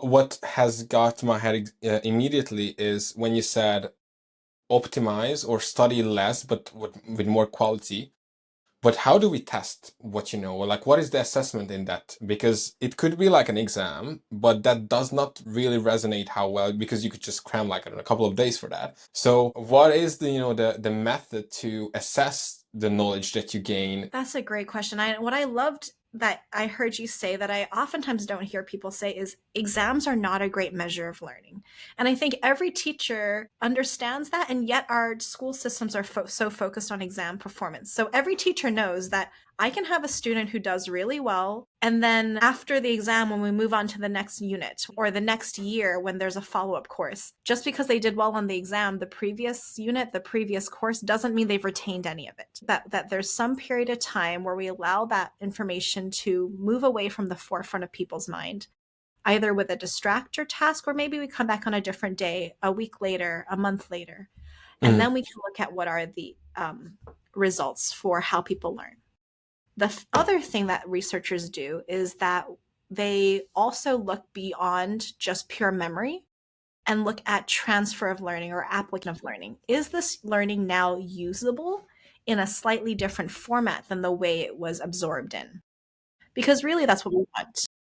What has got to my head immediately is when you said optimize or study less, but with more quality. But how do we test what you know? Or like, what is the assessment in that? Because it could be like an exam, but that does not really resonate how well because you could just cram like I don't know, a couple of days for that. So, what is the the method to assess the knowledge that you gain? That's a great question. What I loved that I heard you say that I oftentimes don't hear people say is exams are not a great measure of learning. And I think every teacher understands that, and yet our school systems are so focused on exam performance. So every teacher knows that I can have a student who does really well, and then after the exam, when we move on to the next unit or the next year when there's a follow up course, just because they did well on the exam, the previous unit, the previous course doesn't mean they've retained any of it. That there's some period of time where we allow that information to move away from the forefront of people's mind, either with a distractor task, or maybe we come back on a different day, a week later, a month later, and Mhm. then we can look at what are the results for how people learn. The other thing that researchers do is that they also look beyond just pure memory and look at transfer of learning or application of learning. Is this learning now usable in a slightly different format than the way it was absorbed in? Because really, that's what we want.